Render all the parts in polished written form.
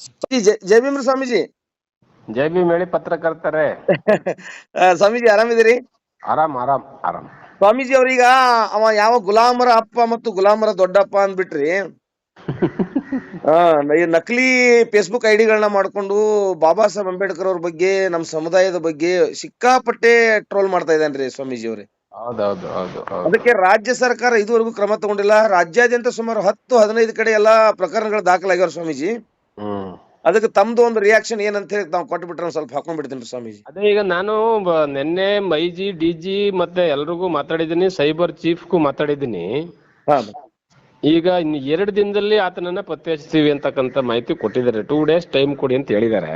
ಸ್ವಾಮೀಜಿ, ಜೈ ಭೀಮ್ರ ಸ್ವಾಮೀಜಿ. ಜೈ ಭೀಮ್ ಹೇಳಿ ಪತ್ರಕರ್ತರೆ. ಸ್ವಾಮೀಜಿ ಆರಾಮಿದ್ದೀರಿ? ಆರಾಮ್ ಆರಾಮ್ ಆರಾಮ್. ಸ್ವಾಮೀಜಿ ಅವ್ರೀಗ ಅವ ಯಾವ ಗುಲಾಮರ ಅಪ್ಪ ಮತ್ತು ಗುಲಾಮರ ದೊಡ್ಡಪ್ಪ ಅಂದ್ಬಿಟ್ರಿ. ಈ ನಕಲಿ ಫೇಸ್ಬುಕ್ ಐಡಿಗಳನ್ನ ಮಾಡ್ಕೊಂಡು ಬಾಬಾ ಸಾಹೇಬ್ ಅಂಬೇಡ್ಕರ್ ಅವ್ರ ಬಗ್ಗೆ ನಮ್ಮ ಸಮುದಾಯದ ಬಗ್ಗೆ ಸಿಕ್ಕಾಪಟ್ಟೆ ಟ್ರೋಲ್ ಮಾಡ್ತಾ ಇದ್ದಾನ್ರಿ ಸ್ವಾಮೀಜಿ ಅವ್ರೆ. ಹೌದೌದು ಹೌದು ಹೌದು. ಅದಕ್ಕೆ ರಾಜ್ಯ ಸರ್ಕಾರ ಇದುವರೆಗೂ ಕ್ರಮ ತಗೊಂಡಿಲ್ಲ. ರಾಜ್ಯಾದ್ಯಂತ ಸುಮಾರು 10-15 ಕಡೆ ಎಲ್ಲಾ ಪ್ರಕರಣಗಳು ದಾಖಲಾಗ್ಯಾವ ಸ್ವಾಮೀಜಿ. ಹ್ಮ್. ಅದಕ್ಕೆ ತಮ್ದು ಒಂದು ರಿಯಾಕ್ಷನ್ ಏನಂತ ಹೇಳಿ ನಾವು ಕೊಟ್ಬಿಟ್ರೆ ಸ್ವಲ್ಪ ಹಾಕೊಂಡ್ಬಿಡ್ತೀನಿ ಸ್ವಾಮೀಜಿ. ಅದೇ ಈಗ ನಾನು ನಿನ್ನೆ ಮೈಜಿ ಡಿಜಿ ಮತ್ತೆ ಎಲ್ರಿಗೂ ಮಾತಾಡಿದ್ದೀನಿ, ಸೈಬರ್ ಚೀಫ್ಗೂ ಮಾತಾಡಿದ್ದೀನಿ. ಹಾ ಈಗ ಇನ್ನು 2 ದಿನದಲ್ಲಿ ಆತನನ್ನ ಪತ್ತೆ ಹಚ್ತೀವಿ ಅಂತಕ್ಕಂತ ಮಾಹಿತಿ ಕೊಟ್ಟಿದ್ದಾರೆ. 2 days ಟೈಮ್ ಕೊಡಿ ಅಂತ ಹೇಳಿದ್ದಾರೆ.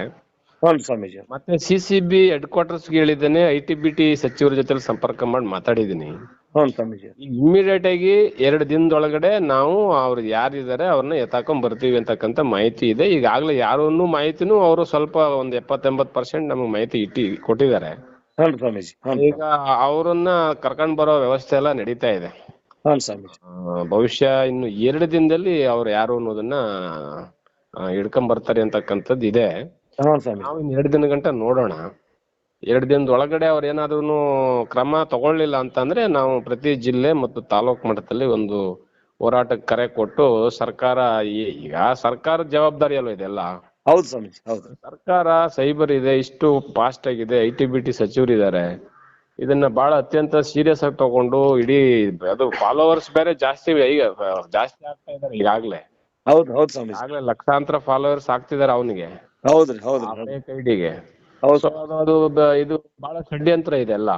ಹೌದು ಸ್ವಾಮೀಜಿ. ಮತ್ತೆ CCB ಹೆಡ್ ಕ್ವಾರ್ಟರ್ಸ್ಗೆ ಹೇಳಿದ್ದೇನೆ, ITBT ಸಚಿವರ ಜೊತೆ ಸಂಪರ್ಕ ಮಾಡಿ ಮಾತಾಡಿದ್ದೀನಿ. ಹೌದು ಸ್ವಾಮೀಜಿ. ಈಗ ಇಮ್ಮಿಡಿಯೇಟ್ ಆಗಿ 2 ದಿನದೊಳಗಡೆ ನಾವು ಅವ್ರು ಯಾರಿದ್ದಾರೆ ಅವ್ರನ್ನ ಎತ್ತಾಕೊಂಡ್ ಬರ್ತೀವಿ ಅಂತಕ್ಕಂತ ಮಾಹಿತಿ ಇದೆ. ಈಗಾಗಲೇ ಯಾರನ್ನು ಮಾಹಿತಿನೂ ಅವರು ಸ್ವಲ್ಪ ಒಂದು 70-80% ನಮಗೆ ಮಾಹಿತಿ ಕೊಟ್ಟಿದ್ದಾರೆ. ಹೌದು ಸ್ವಾಮೀಜಿ. ಈಗ ಅವ್ರನ್ನ ಕರ್ಕೊಂಡ್ ಬರೋ ವ್ಯವಸ್ಥೆ ಎಲ್ಲ ನಡೀತಾ ಇದೆ. ಹೌದು ಸ್ವಾಮೀಜಿ. ಬಹುಶಃ ಇನ್ನು 2 ದಿನದಲ್ಲಿ ಅವ್ರು ಯಾರು ಅನ್ನೋದನ್ನ ಹಿಡ್ಕೊಂಡ್ ಬರ್ತಾರೆ ಅಂತಕ್ಕಂಥದ್ದು ಇದೆ. ಹೌದು ಸ್ವಾಮೀಜಿ. ನಾವು ಇನ್ನು 2 ದಿನ ಗಂಟ ನೋಡೋಣ. 2 ದಿನದೊಳಗಡೆ ಅವ್ರು ಏನಾದ್ರು ಕ್ರಮ ತಗೊಳ್ಳಿಲ್ಲ ಅಂತಂದ್ರೆ ನಾವು ಪ್ರತಿ ಜಿಲ್ಲೆ ಮತ್ತು ತಾಲೂಕು ಮಟ್ಟದಲ್ಲಿ ಒಂದು ಹೋರಾಟಕ್ಕೆ ಕರೆ ಕೊಟ್ಟು ಸರ್ಕಾರ ಈಗ ಸರ್ಕಾರದ ಜವಾಬ್ದಾರಿ ಅಲ್ವ ಇದೆಲ್ಲ. ಹೌದು ಸ್ವಾಮೀಜಿ. ಹೌದು. ಸರ್ಕಾರ ಸೈಬರ್ ಇದೆ, ಇಷ್ಟು ಫಾಸ್ಟ್ ಆಗಿದೆ, ITBT ಸಚಿವರಿದ್ದಾರೆ. ಇದನ್ನ ಬಹಳ ಅತ್ಯಂತ ಸೀರಿಯಸ್ ಆಗಿ ತಗೊಂಡು ಇಡೀ ಅದು ಫಾಲೋವರ್ಸ್ ಬೇರೆ ಜಾಸ್ತಿ ಆಗ್ತಾ ಇದಾರೆ ಈಗಾಗ್ಲೇ. ಹೌದು ಹೌದು ಸ್ವಾಮೀಜಿ. ಆಗ್ಲೇ ಲಕ್ಷಾಂತರ ಫಾಲೋವರ್ಸ್ ಆಗ್ತಿದಾರೆ ಅವನಿಗೆ, ಹೌದ್ರಿ ಹೌದ್ರಿ. ಫೇಕ್ ಐಡಿಗೆ. ಹೌದು. ಅದು ಇದು ಬಹಳ ಷಡ್ಯಂತ್ರ ಇದೆಲ್ಲ.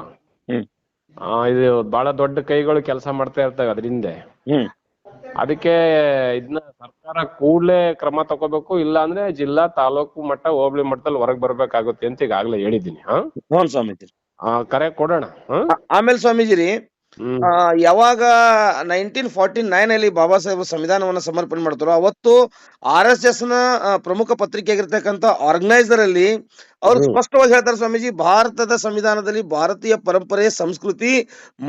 ಹ್ಮ್. ಇದು ಬಹಳ ದೊಡ್ಡ ಕೈಗಳು ಕೆಲಸ ಮಾಡ್ತಾ ಇರ್ತವೆ ಅದ್ರ ಹಿಂದೆ. ಹ್ಮ್. ಅದಕ್ಕೆ ಇದನ್ನ ಸರ್ಕಾರ ಕೂಡ್ಲೇ ಕ್ರಮ ತಗೋಬೇಕು, ಇಲ್ಲ ಅಂದ್ರೆ ಜಿಲ್ಲಾ ತಾಲೂಕು ಮಟ್ಟ ಹೋಬಳಿ ಮಟ್ಟದಲ್ಲಿ ಹೊರಗ್ ಬರ್ಬೇಕಾಗುತ್ತೆ ಅಂತ ಈಗಾಗ್ಲೇ ಹೇಳಿದ್ದೀನಿ. ಹೌದು ಸ್ವಾಮೀಜಿ. ಕರೆ ಕೊಡೋಣ. ಆಮೇಲೆ ಸ್ವಾಮೀಜಿ ರೀ, ಯಾವಾಗ 1949 ಅಲ್ಲಿ ಬಾಬಾ ಸಾಹೇಬ್ ಸಂವಿಧಾನವನ್ನ ಸಮರ್ಪಣೆ ಮಾಡ್ತಾರೋ ಅವತ್ತು RSS ನ ಪ್ರಮುಖ ಪತ್ರಿಕೆ ಆಗಿರ್ತಕ್ಕಂಥ ಆರ್ಗನೈಸರ್ ಅಲ್ಲಿ ಅವ್ರು ಸ್ಪಷ್ಟವಾಗಿ ಹೇಳ್ತಾರೆ ಸ್ವಾಮೀಜಿ, ಭಾರತದ ಸಂವಿಧಾನದಲ್ಲಿ ಭಾರತೀಯ ಪರಂಪರೆ, ಸಂಸ್ಕೃತಿ,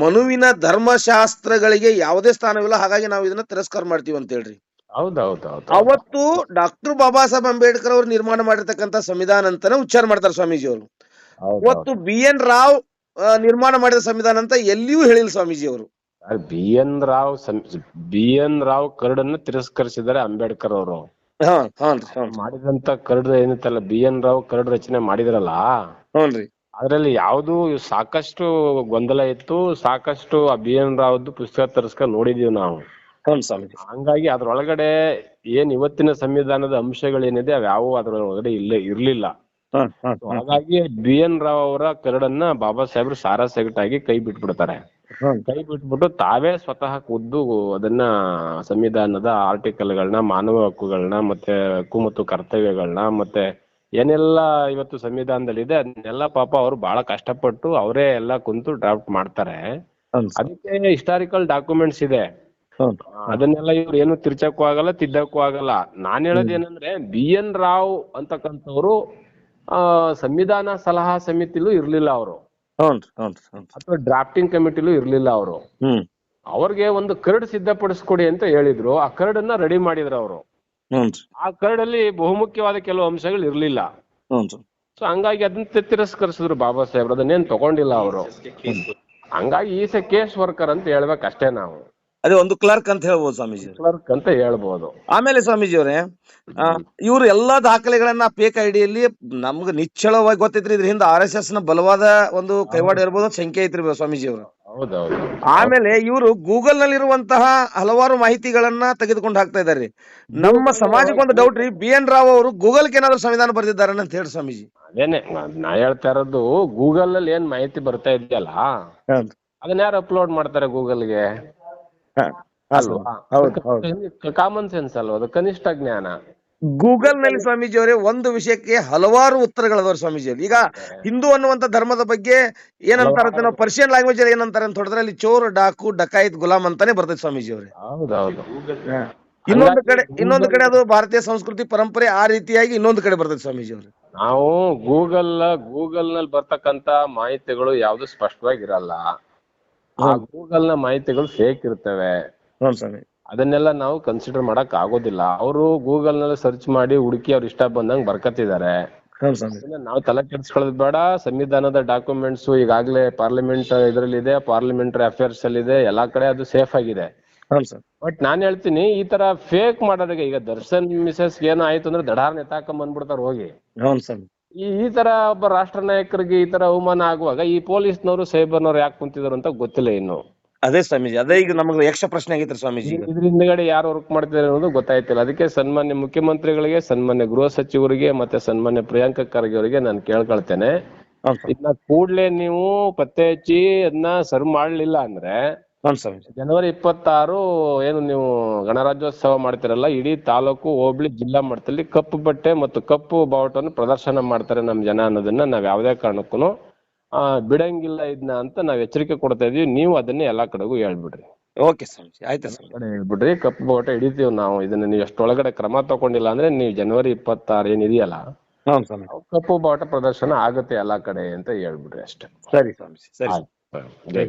ಮನುವಿನ ಧರ್ಮಶಾಸ್ತ್ರಗಳಿಗೆ ಯಾವುದೇ ಸ್ಥಾನವಿಲ್ಲ, ಹಾಗಾಗಿ ನಾವು ಇದನ್ನ ತಿರಸ್ಕಾರ ಮಾಡ್ತೀವಿ ಅಂತ ಹೇಳ್ರಿ. ಹೌದೌದೌದು. ಅವತ್ತು ಡಾಕ್ಟರ್ ಬಾಬಾ ಸಾಹೇಬ್ ಅಂಬೇಡ್ಕರ್ ಅವ್ರು ನಿರ್ಮಾಣ ಮಾಡಿರ್ತಕ್ಕಂಥ ಸಂವಿಧಾನ ಅಂತಾನೆ ಉಚ್ಚಾರ ಮಾಡ್ತಾರೆ ಸ್ವಾಮೀಜಿ ಅವರು. ಇವತ್ತು BN ರಾವ್ ನಿರ್ಮಾಣ ಮಾಡಿದ ಸಂವಿಧಾನ ಅಂತ ಎಲ್ಲಿಯೂ ಹೇಳಿಲ್ಲ ಸ್ವಾಮೀಜಿ ಅವರು. BN ರಾವ್ ಕರಡನ್ನ ತಿರಸ್ಕರಿಸಿದ್ದಾರೆ ಅಂಬೇಡ್ಕರ್ ಅವರು. ಮಾಡಿದಂತ ಕರಡು ಏನಿತ್ತಲ್ಲ, BN ರಾವ್ ಕರಡು ರಚನೆ ಮಾಡಿದ್ರಲ್ಲ, ಅದ್ರಲ್ಲಿ ಯಾವ್ದು ಸಾಕಷ್ಟು ಗೊಂದಲ ಇತ್ತು, ಸಾಕಷ್ಟು ಆ BN ರಾವ್ದು ಪುಸ್ತಕ ತರಿಸ್ಕೊಂಡ್ ನೋಡಿದೀವಿ ನಾವು. ಹಂಗಾಗಿ ಅದ್ರೊಳಗಡೆ ಏನ್ ಇವತ್ತಿನ ಸಂವಿಧಾನದ ಅಂಶಗಳೇನಿದೆ ಅವ್ಯಾವು ಅದ್ರೊಳಗಡೆ ಇರ್ಲಿಲ್ಲ. ಹಾಗಾಗಿ BN ರಾವ್ ಅವರ ಕರಡನ್ನ ಬಾಬಾ ಸಾಹೇಬ್ರು ಸಾರಾಸಗಟಾಗಿ ಕೈ ಬಿಟ್ಬಿಡ್ತಾರೆ. ಕೈ ಬಿಟ್ಬಿಟ್ಟು ತಾವೇ ಸ್ವತಃ ಖುದ್ದು ಅದನ್ನ ಸಂವಿಧಾನದ ಆರ್ಟಿಕಲ್ಗಳನ್ನ, ಮಾನವ ಹಕ್ಕುಗಳನ್ನ, ಮತ್ತೆ ಹಕ್ಕು ಮತ್ತು ಕರ್ತವ್ಯಗಳನ್ನ, ಮತ್ತೆ ಏನೆಲ್ಲ ಇವತ್ತು ಸಂವಿಧಾನದಲ್ಲಿ ಇದೆ ಅದನ್ನೆಲ್ಲ ಪಾಪ ಅವ್ರು ಬಹಳ ಕಷ್ಟಪಟ್ಟು ಅವರೇ ಎಲ್ಲ ಕುಂತು ಡ್ರಾಫ್ಟ್ ಮಾಡ್ತಾರೆ. ಅದಕ್ಕೆ ಹಿಸ್ಟಾರಿಕಲ್ ಡಾಕ್ಯುಮೆಂಟ್ಸ್ ಇದೆ, ಅದನ್ನೆಲ್ಲ ಇವ್ರು ಏನು ತಿರ್ಚಕ್ಕೂ ಆಗಲ್ಲ, ತಿದ್ದಕ್ಕೂ ಆಗಲ್ಲ. ನಾನ್ ಹೇಳೋದೇನಂದ್ರೆ BN ರಾವ್ ಅಂತಕ್ಕಂಥವ್ರು ಸಂವಿಧಾನ ಸಲಹಾ ಸಮಿತಿಲೂ ಇರ್ಲಿಲ್ಲ ಅವರು, ಅಥವಾ ಡ್ರಾಫ್ಟಿಂಗ್ ಕಮಿಟಿಲೂ ಇರ್ಲಿಲ್ಲ ಅವರು. ಅವ್ರಿಗೆ ಒಂದು ಕರಡು ಸಿದ್ಧಪಡಿಸ್ಕೊಡಿ ಅಂತ ಹೇಳಿದ್ರು, ಆ ಕರಡನ್ನ ರೆಡಿ ಮಾಡಿದ್ರು ಅವರು. ಆ ಕರಡಲ್ಲಿ ಬಹುಮುಖ್ಯವಾದ ಕೆಲವು ಅಂಶಗಳು ಇರ್ಲಿಲ್ಲ. ಸೊ ಹಂಗಾಗಿ ಅದನ್ನ ತಿರಸ್ಕರಿಸಿದ್ರು ಬಾಬಾ ಸಾಹೇಬ್ರು, ಅದನ್ನೇನ್ ತಗೊಂಡಿಲ್ಲ ಅವರು. ಹಂಗಾಗಿ ಈಸ್ ಎ ಕೇಸ್ ವರ್ಕರ್ ಅಂತ ಹೇಳ್ಬೇಕಷ್ಟೇ ನಾವು. ಅದೇ ಒಂದು ಕ್ಲರ್ಕ್ ಅಂತ ಹೇಳ್ಬೋದು ಸ್ವಾಮೀಜಿ, ಕ್ಲರ್ಕ್ ಅಂತ ಹೇಳ್ಬೋದು. ಆಮೇಲೆ ಸ್ವಾಮೀಜಿ ಅವರೇ, ಇವ್ರು ಎಲ್ಲಾ ದಾಖಲೆಗಳನ್ನ ಫೇಕ್ ಐಡಿಯಲ್ಲಿ ನಮ್ಗೆ ನಿಚ್ಚಳವಾಗಿ ಗೊತ್ತೈತ್ರಿ, ಇದ್ರ ಹಿಂದೆ RSS ನ ಬಲವಾದ ಒಂದು ಕೈವಾಡ ಇರ್ಬೋದು, ಸಂಖ್ಯೆ ಐತ್ರಿ ಸ್ವಾಮೀಜಿ ಅವರು. ಹೌದೌದು. ಆಮೇಲೆ ಇವರು ಗೂಗಲ್ ನಲ್ಲಿರುವಂತಹ ಹಲವಾರು ಮಾಹಿತಿಗಳನ್ನ ತೆಗೆದುಕೊಂಡು ಹಾಕ್ತಾ ಇದಾರೆ. ನಮ್ಮ ಸಮಾಜಕ್ಕೆ ಒಂದು ಡೌಟ್ ರೀ, BN ರಾವ್ ಅವರು ಗೂಗಲ್ಗೆ ಏನಾದ್ರು ಸಂವಿಧಾನ ಬರ್ದಿದ್ದಾರೆ ಅಂತ ಹೇಳಿ ಸ್ವಾಮೀಜಿ. ಅದೇನೆ ನಾ ಹೇಳ್ತಾ ಇರೋದು, ಗೂಗಲ್ ಅಲ್ಲಿ ಏನ್ ಮಾಹಿತಿ ಬರ್ತಾ ಇದೆಯಲ್ಲ ಅದನ್ನ ಯಾರು ಅಪ್ಲೋಡ್ ಮಾಡ್ತಾರೆ ಗೂಗಲ್ಗೆ? ಕಾಮನ್ ಸೆನ್ಸ್ ಅಲ್ವಾ ಅದು, ಕನಿಷ್ಠ ಜ್ಞಾನ. ಗೂಗಲ್ ನಲ್ಲಿ ಸ್ವಾಮೀಜಿ ಅವರೇ ಒಂದು ವಿಷಯಕ್ಕೆ ಹಲವಾರು ಉತ್ತರಗಳದವ್ರು ಸ್ವಾಮೀಜಿ ಅವರು. ಈಗ ಹಿಂದೂ ಅನ್ನುವಂತ ಧರ್ಮದ ಬಗ್ಗೆ ಏನಂತಾರ, ನಾವು ಪರ್ಷಿಯನ್ ಲ್ಯಾಂಗ್ವೇಜ್ ಅಲ್ಲಿ ಏನಂತಾರೆ ಅಂತ ಹೊಡೆದ್ರೆ ಅಲ್ಲಿ ಚೋರ್, ಡಾಕು, ಡಕಾಯಿತ್, ಗುಲಾಮ್ ಅಂತಾನೆ ಬರ್ತೈತೆ ಸ್ವಾಮೀಜಿ ಅವರೇ. ಹೌದೌದು. ಇನ್ನೊಂದು ಕಡೆ ಅದು ಭಾರತೀಯ ಸಂಸ್ಕೃತಿ ಪರಂಪರೆ ಆ ರೀತಿಯಾಗಿ ಇನ್ನೊಂದು ಕಡೆ ಬರ್ತೈತೆ ಸ್ವಾಮೀಜಿ ಅವರು. ನಾವು ಗೂಗಲ್ ನಲ್ಲಿ ಬರ್ತಕ್ಕಂತ ಮಾಹಿತಿಗಳು ಯಾವ್ದು ಸ್ಪಷ್ಟವಾಗಿರಲ್ಲ. ಆ ಗೂಗಲ್ ನ ಮಾಹಿತಿಗಳು ಫೇಕ್ ಇರ್ತವೆ. ಅದನ್ನೆಲ್ಲ ನಾವು ಕನ್ಸಿಡರ್ ಮಾಡಕ್ ಆಗೋದಿಲ್ಲ. ಅವರು ಗೂಗಲ್ ನಲ್ಲಿ ಸರ್ಚ್ ಮಾಡಿ ಹುಡುಕಿ ಅವ್ರ ಇಷ್ಟ ಬಂದಂಗ್ ಬರ್ಕತ್ತಿದ್ದಾರೆ. ನಾವು ತಲೆ ಕೆಡಿಸ್ಕೊಳ್ಳೋದು ಬೇಡ. ಸಂವಿಧಾನದ ಡಾಕ್ಯುಮೆಂಟ್ಸ್ ಈಗಾಗ್ಲೇ ಪಾರ್ಲಿಮೆಂಟ್ ಇದ್ರಲ್ಲಿ ಇದೆ, ಪಾರ್ಲಿಮೆಂಟರಿ ಅಫೇರ್ಸ್ ಅಲ್ಲಿ ಇದೆ, ಎಲ್ಲಾ ಕಡೆ ಅದು ಸೇಫ್ ಆಗಿದೆ. ಬಟ್ ನಾನ್ ಹೇಳ್ತೀನಿ, ಈ ತರ ಫೇಕ್ ಮಾಡೋರಿಗೆ, ಈಗ ದರ್ಶನ್ ಮಿಸಸ್ ಏನೋ ಆಯ್ತು ಅಂದ್ರೆ ದಡಾರ್ ನೆತಾಕೊಂಡ್ ಬಂದ್ಬಿಡ್ತಾರ ಹೋಗಿ. ಈ ತರ ಒಬ್ಬ ರಾಷ್ಟ್ರ ನಾಯಕರಿಗೆ ಈ ತರ ಅವಮಾನ ಆಗುವಾಗ ಈ ಪೊಲೀಸ್ನವರು ಸೈಬರ್ನವ್ರು ಯಾಕೆ ಕುಂತಿದ್ರು ಅಂತ ಗೊತ್ತಿಲ್ಲ ಇನ್ನು. ಅದೇ ಸ್ವಾಮೀಜಿ, ಅದೇ ಈಗ ನಮಗೆ ಯಕ್ಷ ಪ್ರಶ್ನೆ ಆಗೈತ್ರಿ ಸ್ವಾಮೀಜಿ. ಇದ್ರ ಹಿಂದ್ಗಡೆ ಯಾರು ವರ್ಕ್ ಮಾಡ್ತಿದ್ದಾರೆ ಅನ್ನೋದು ಗೊತ್ತಾಯ್ತಿಲ್ಲ. ಅದಕ್ಕೆ ಸನ್ಮಾನ್ಯ ಮುಖ್ಯಮಂತ್ರಿಗಳಿಗೆ, ಸನ್ಮಾನ್ಯ ಗೃಹ ಸಚಿವರಿಗೆ ಮತ್ತೆ ಸನ್ಮಾನ್ಯ ಪ್ರಿಯಾಂಕ ಖರ್ಗೆ ಅವರಿಗೆ ನಾನು ಕೇಳ್ಕೊಳ್ತೇನೆ, ಇದನ್ನ ಕೂಡ್ಲೆ ನೀವು ಪತ್ತೆ ಹಚ್ಚಿ ಅದನ್ನ ಸರ್ವ್ ಮಾಡ್ಲಿಲ್ಲ ಅಂದ್ರೆ ಜನವರಿ 26 ಏನು ನೀವು ಗಣರಾಜ್ಯೋತ್ಸವ ಮಾಡ್ತಿರಲ್ಲ, ಇಡೀ ತಾಲೂಕು, ಹೋಬಳಿ, ಜಿಲ್ಲಾ ಮಟ್ಟದಲ್ಲಿ ಕಪ್ಪು ಬಟ್ಟೆ ಮತ್ತು ಕಪ್ಪು ಬಾವುಟವನ್ನು ಪ್ರದರ್ಶನ ಮಾಡ್ತಾರೆ ನಮ್ ಜನ ಅನ್ನೋದನ್ನ ನಾವ್ ಯಾವ್ದೇ ಕಾರಣಕ್ಕೂ ಬಿಡಂಗಿಲ್ಲ ಇದನ್ನ ಅಂತ ನಾವ್ ಎಚ್ಚರಿಕೆ ಕೊಡ್ತಾ ಇದೀವಿ. ನೀವು ಅದನ್ನೇ ಎಲ್ಲಾ ಕಡೆಗೂ ಹೇಳ್ಬಿಡ್ರಿ. ಓಕೆ ಸ್ವಾಮೀಜಿ, ಆಯ್ತು ಸ್ವಾಮಿ, ಹೇಳ್ಬಿಡ್ರಿ. ಕಪ್ಪು ಬಾವುಟ ಹಿಡಿತೀವಿ ನಾವು. ಇದನ್ನ ನೀವು ಎಷ್ಟೊಳಗಡೆ ಕ್ರಮ ತಗೊಂಡಿಲ್ಲ ಅಂದ್ರೆ ನೀವು ಜನವರಿ 26 ಏನಿದೆಯಲ್ಲ, ಕಪ್ಪು ಬಾವುಟ ಪ್ರದರ್ಶನ ಆಗುತ್ತೆ ಎಲ್ಲಾ ಕಡೆ ಅಂತ ಹೇಳ್ಬಿಡ್ರಿ ಅಷ್ಟೇ. ಸರಿ ಸ್ವಾಮೀಜಿ, ಸರಿ. ಜೈ.